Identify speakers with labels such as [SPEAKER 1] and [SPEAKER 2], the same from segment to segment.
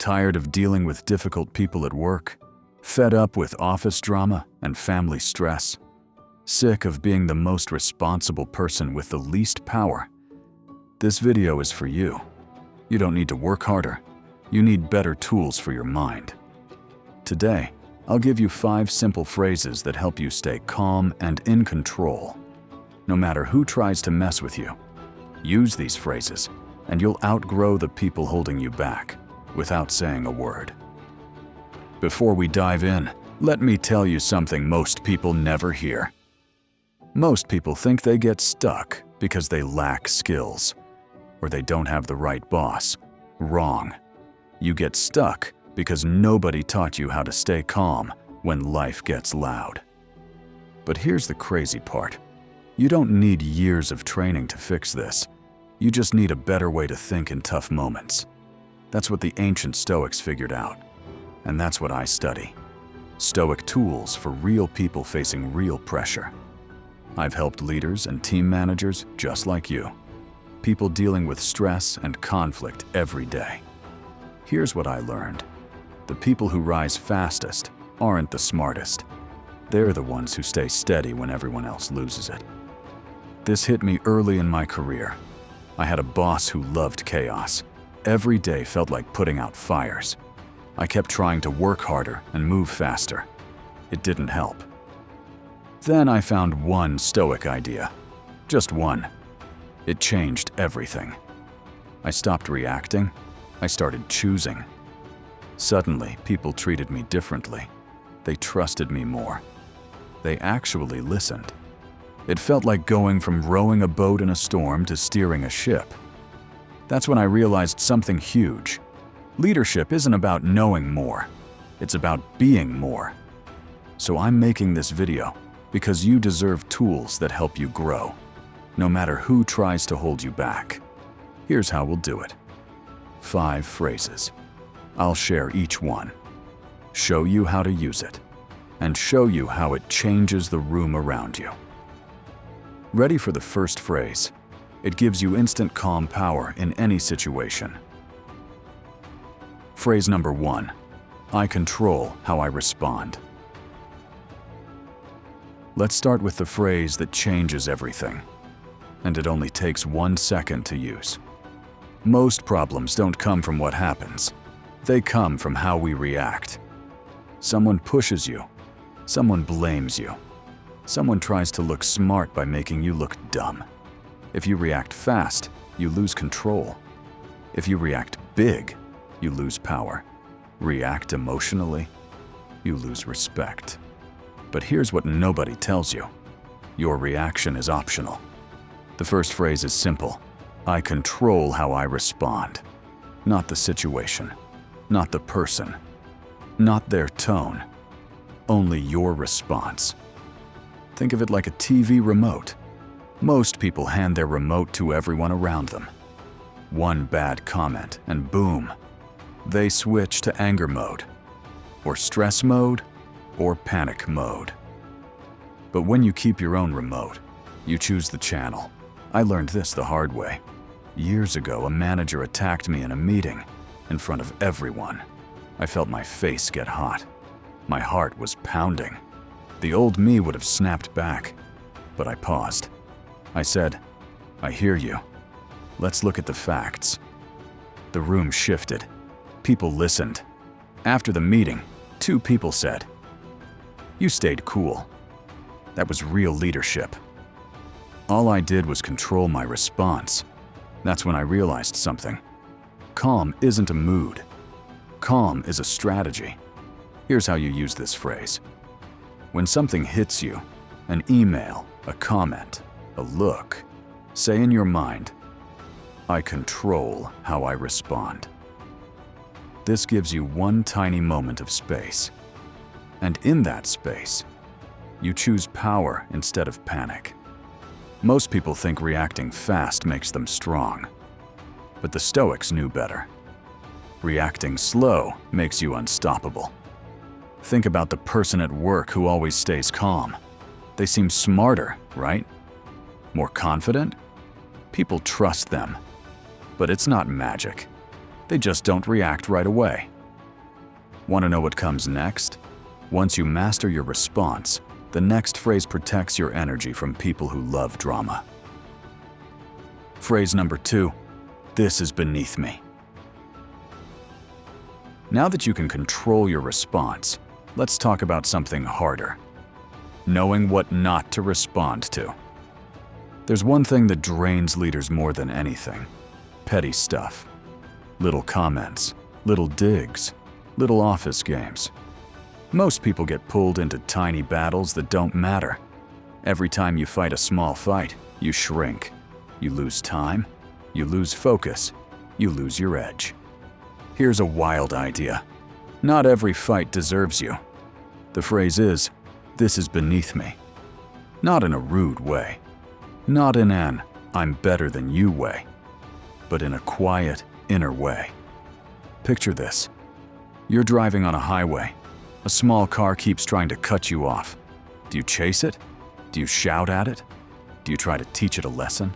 [SPEAKER 1] Tired of dealing with difficult people at work? Fed up with office drama and family stress? Sick of being the most responsible person with the least power? This video is for you. You don't need to work harder. You need better tools for your mind. Today, I'll give you 5 simple phrases that help you stay calm and in control. No matter who tries to mess with you, use these phrases and you'll outgrow the people holding you back without saying a word. Before we dive in, let me tell you something most people never hear. Most people think they get stuck because they lack skills or they don't have the right boss. Wrong. You get stuck because nobody taught you how to stay calm when life gets loud. But here's the crazy part. You don't need years of training to fix this. You just need a better way to think in tough moments. That's what the ancient Stoics figured out. And that's what I study. Stoic tools for real people facing real pressure. I've helped leaders and team managers just like you. People dealing with stress and conflict every day. Here's what I learned. The people who rise fastest aren't the smartest. They're the ones who stay steady when everyone else loses it. This hit me early in my career. I had a boss who loved chaos. Every day felt like putting out fires. I kept trying to work harder and move faster. It didn't help. Then I found one Stoic idea. Just one. It changed everything. I stopped reacting. I started choosing. Suddenly, people treated me differently. They trusted me more. They actually listened. It felt like going from rowing a boat in a storm to steering a ship. That's when I realized something huge. Leadership isn't about knowing more. It's about being more. So I'm making this video because you deserve tools that help you grow, no matter who tries to hold you back. Here's how we'll do it. 5 phrases. I'll share each one, show you how to use it, and show you how it changes the room around you. Ready for the first phrase? It gives you instant calm power in any situation. Phrase number 1. I control how I respond. Let's start with the phrase that changes everything, and it only takes 1 second to use. Most problems don't come from what happens. They come from how we react. Someone pushes you. Someone blames you. Someone tries to look smart by making you look dumb. If you react fast, you lose control. If you react big, you lose power. React emotionally, you lose respect. But here's what nobody tells you. Your reaction is optional. The first phrase is simple. I control how I respond. Not the situation, not the person, not their tone, only your response. Think of it like a TV remote. Most people hand their remote to everyone around them. One bad comment and boom, they switch to anger mode, or stress mode, or panic mode. But when you keep your own remote, you choose the channel. I learned this the hard way. Years ago, a manager attacked me in a meeting in front of everyone. I felt my face get hot. My heart was pounding. The old me would have snapped back, but I paused. I said, I hear you. Let's look at the facts. The room shifted. People listened. After the meeting, 2 people said, you stayed cool. That was real leadership. All I did was control my response. That's when I realized something. Calm isn't a mood. Calm is a strategy. Here's how you use this phrase. When something hits you, an email, a comment, a look, say in your mind, I control how I respond. This gives you 1 tiny moment of space. And in that space, you choose power instead of panic. Most people think reacting fast makes them strong. But the Stoics knew better. Reacting slow makes you unstoppable. Think about the person at work who always stays calm. They seem smarter, right? More confident? People trust them. But it's not magic. They just don't react right away. Want to know what comes next? Once you master your response, the next phrase protects your energy from people who love drama. Phrase number 2, this is beneath me. Now that you can control your response, let's talk about something harder. Knowing what not to respond to. There's one thing that drains leaders more than anything: petty stuff. Little comments, little digs, little office games. Most people get pulled into tiny battles that don't matter. Every time you fight a small fight, you shrink. You lose time, you lose focus, you lose your edge. Here's a wild idea. Not every fight deserves you. The phrase is, this is beneath me. Not in a rude way. Not in an, I'm better than you way. But in a quiet, inner way. Picture this. You're driving on a highway. A small car keeps trying to cut you off. Do you chase it? Do you shout at it? Do you try to teach it a lesson?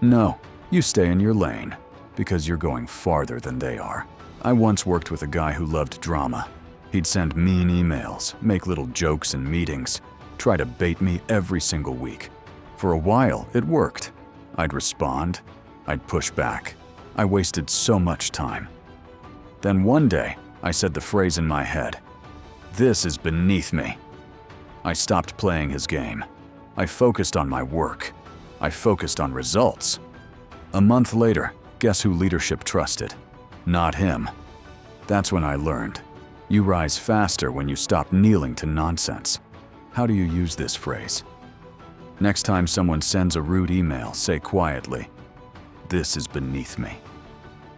[SPEAKER 1] No, you stay in your lane, because you're going farther than they are. I once worked with a guy who loved drama. He'd send mean emails, make little jokes in meetings, try to bait me every single week. For a while, it worked. I'd respond, I'd push back. I wasted so much time. Then one day, I said the phrase in my head, this is beneath me. I stopped playing his game. I focused on my work. I focused on results. A month later, guess who leadership trusted? Not him. That's when I learned. You rise faster when you stop kneeling to nonsense. How do you use this phrase? Next time someone sends a rude email, say quietly, this is beneath me,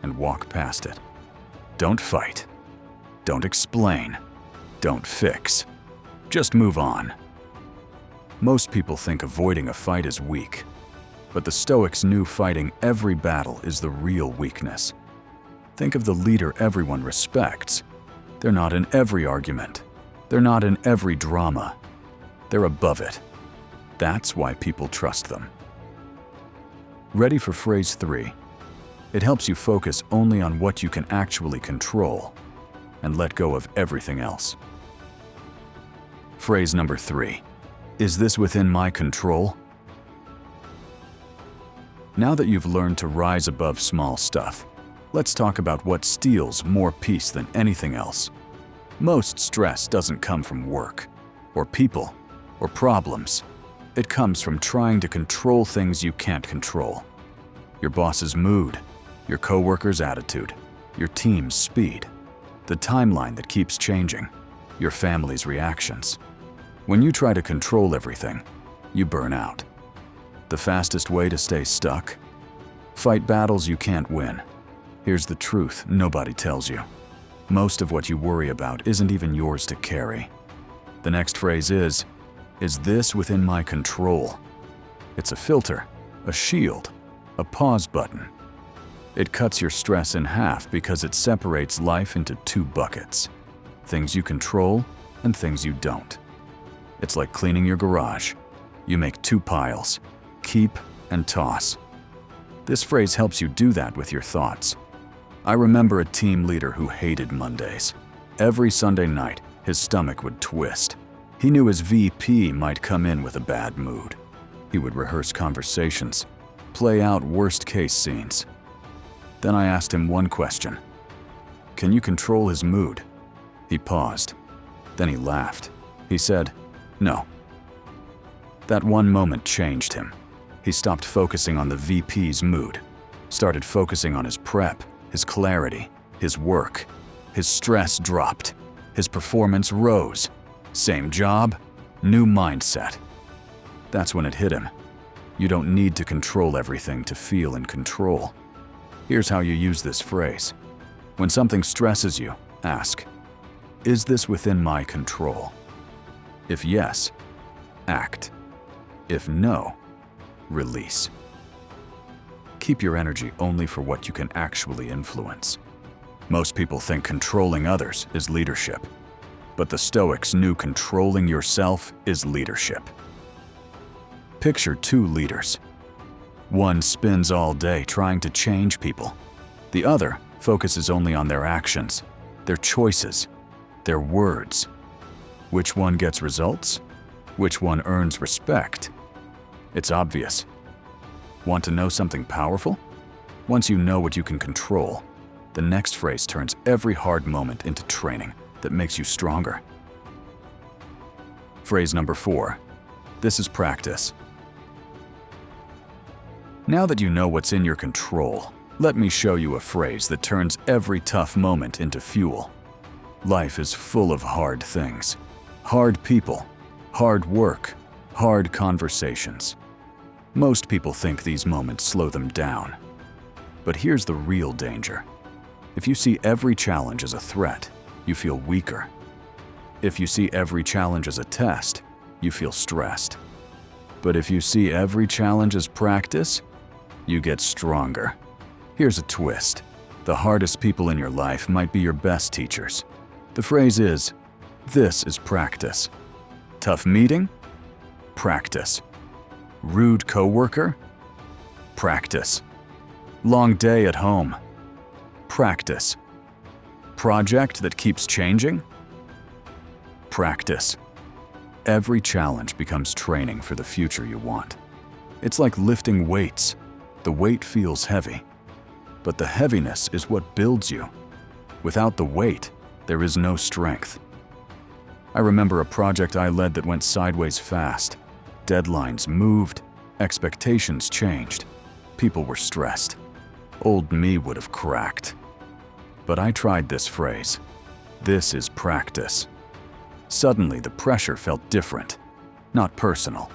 [SPEAKER 1] and walk past it. Don't fight. Don't explain. Don't fix. Just move on. Most people think avoiding a fight is weak, but the Stoics knew fighting every battle is the real weakness. Think of the leader everyone respects. They're not in every argument. They're not in every drama. They're above it. That's why people trust them. Ready for phrase 3? It helps you focus only on what you can actually control and let go of everything else. Phrase number 3. Is this within my control? Now that you've learned to rise above small stuff, let's talk about what steals more peace than anything else. Most stress doesn't come from work, or people, or problems. It comes from trying to control things you can't control. Your boss's mood, your coworker's attitude, your team's speed, the timeline that keeps changing, your family's reactions. When you try to control everything, you burn out. The fastest way to stay stuck? Fight battles you can't win. Here's the truth nobody tells you. Most of what you worry about isn't even yours to carry. The next phrase is this within my control? It's a filter, a shield, a pause button. It cuts your stress in half because it separates life into 2 buckets: things you control and things you don't. It's like cleaning your garage. You make 2 piles: keep and toss. This phrase helps you do that with your thoughts. I remember a team leader who hated Mondays. Every Sunday night, his stomach would twist. He knew his VP might come in with a bad mood. He would rehearse conversations, play out worst-case scenes. Then I asked him one question. Can you control his mood? He paused. Then he laughed. He said, no. That one moment changed him. He stopped focusing on the VP's mood, started focusing on his prep, his clarity, his work. His stress dropped. His performance rose. Same job, new mindset. That's when it hit him. You don't need to control everything to feel in control. Here's how you use this phrase. When something stresses you, ask, is this within my control? If yes, act. If no, release. Keep your energy only for what you can actually influence. Most people think controlling others is leadership, but the Stoics knew controlling yourself is leadership. Picture 2 leaders. One spends all day trying to change people. The other focuses only on their actions, their choices, They're words. Which one gets results? Which one earns respect? It's obvious. Want to know something powerful? Once you know what you can control, the next phrase turns every hard moment into training that makes you stronger. Phrase number 4. This is practice. Now that you know what's in your control, let me show you a phrase that turns every tough moment into fuel. Life is full of hard things. Hard people, hard work, hard conversations. Most people think these moments slow them down. But here's the real danger. If you see every challenge as a threat, you feel weaker. If you see every challenge as a test, you feel stressed. But if you see every challenge as practice, you get stronger. Here's a twist. The hardest people in your life might be your best teachers. The phrase is, this is practice. Tough meeting? Practice. Rude coworker? Practice. Long day at home? Practice. Project that keeps changing? Practice. Every challenge becomes training for the future you want. It's like lifting weights. The weight feels heavy, but the heaviness is what builds you. Without the weight, there is no strength. I remember a project I led that went sideways fast. Deadlines moved, expectations changed, people were stressed. Old me would have cracked. But I tried this phrase. This is practice. Suddenly the pressure felt different. Not personal,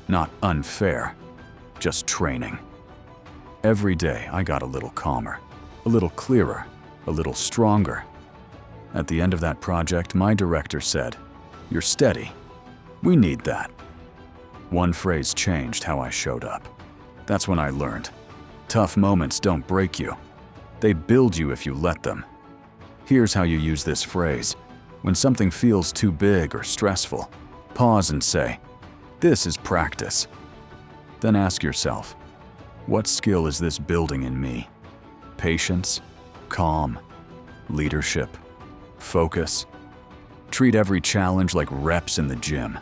[SPEAKER 1] not unfair, just training. Every day I got a little calmer, a little clearer, a little stronger. At the end of that project, my director said, "You're steady. We need that." One phrase changed how I showed up. That's when I learned. Tough moments don't break you. They build you if you let them. Here's how you use this phrase. When something feels too big or stressful, pause and say, "This is practice." Then ask yourself, what skill is this building in me? Patience, calm, leadership, focus. Treat every challenge like reps in the gym.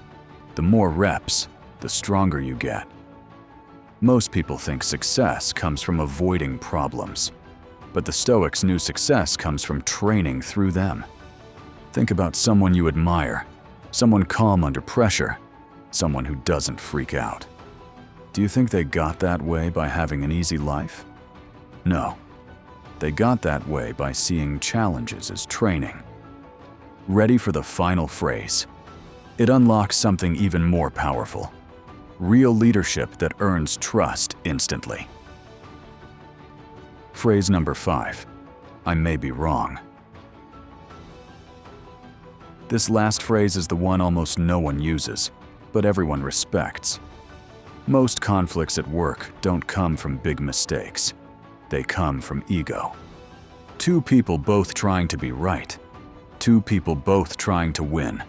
[SPEAKER 1] The more reps, the stronger you get. Most people think success comes from avoiding problems, but the Stoics knew success comes from training through them. Think about someone you admire, someone calm under pressure, someone who doesn't freak out. Do you think they got that way by having an easy life? No. They got that way by seeing challenges as training. Ready for the final phrase. It unlocks something even more powerful. Real leadership that earns trust instantly. Phrase number 5. I may be wrong. This last phrase is the one almost no one uses, but everyone respects. Most conflicts at work don't come from big mistakes. They come from ego. Two people both trying to be right. Two people both trying to win.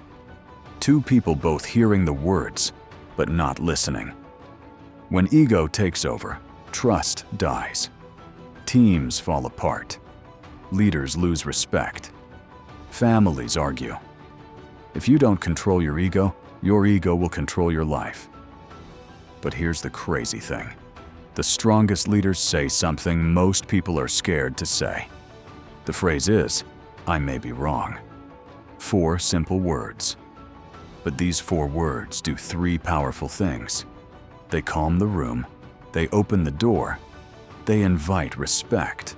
[SPEAKER 1] Two people both hearing the words, but not listening. When ego takes over, trust dies. Teams fall apart. Leaders lose respect. Families argue. If you don't control your ego will control your life. But here's the crazy thing. The strongest leaders say something most people are scared to say. The phrase is, I may be wrong. 4 simple words. But these 4 words do 3 powerful things. They calm the room, they open the door, they invite respect.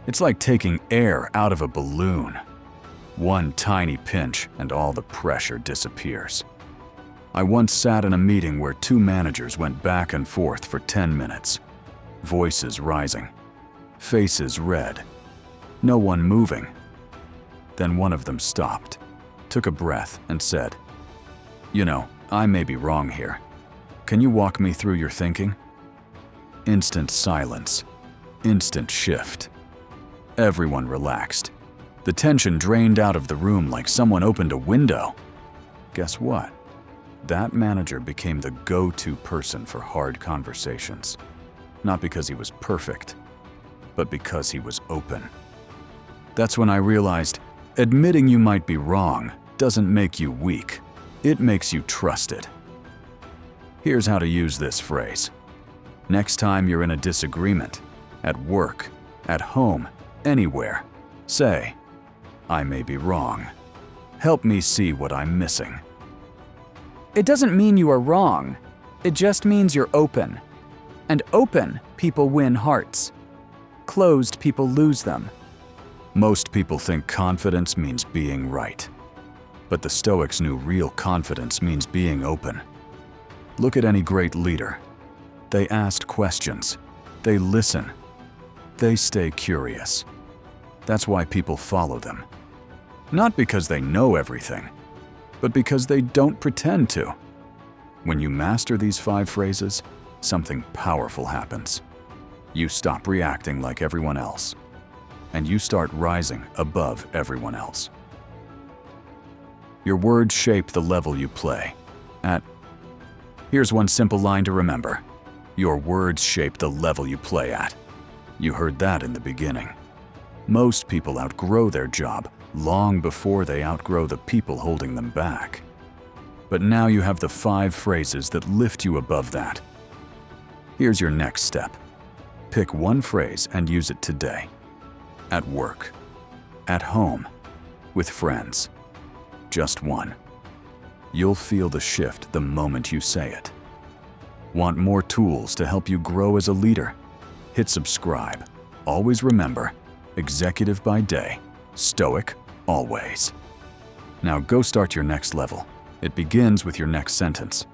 [SPEAKER 1] It's like taking air out of a balloon. One tiny pinch and all the pressure disappears. I once sat in a meeting where 2 managers went back and forth for 10 minutes. Voices rising, faces red, no one moving. Then one of them stopped, took a breath and said, "You know, I may be wrong here. Can you walk me through your thinking?" Instant silence, instant shift. Everyone relaxed. The tension drained out of the room like someone opened a window. Guess what? That manager became the go-to person for hard conversations. Not because he was perfect, but because he was open. That's when I realized Admitting you might be wrong doesn't make you weak. It makes you trusted. Here's how to use this phrase. Next time you're in a disagreement, at work, at home, anywhere, say, "I may be wrong. Help me see what I'm missing."
[SPEAKER 2] It doesn't mean you are wrong. It just means you're open. And open people win hearts. Closed people lose them.
[SPEAKER 1] Most people think confidence means being right. But the Stoics knew real confidence means being open. Look at any great leader. They ask questions. They listen. They stay curious. That's why people follow them. Not because they know everything, but because they don't pretend to. When you master these 5 phrases, something powerful happens. You stop reacting like everyone else, and you start rising above everyone else. Your words shape the level you play at. Here's one simple line to remember. Your words shape the level you play at. You heard that in the beginning. Most people outgrow their job long before they outgrow the people holding them back. But now you have the 5 phrases that lift you above that. Here's your next step. Pick one phrase and use it today. At work, at home, with friends. Just one. You'll feel the shift the moment you say it. Want more tools to help you grow as a leader? Hit subscribe. Always remember, executive by day, Stoic always. Now go start your next level. It begins with your next sentence.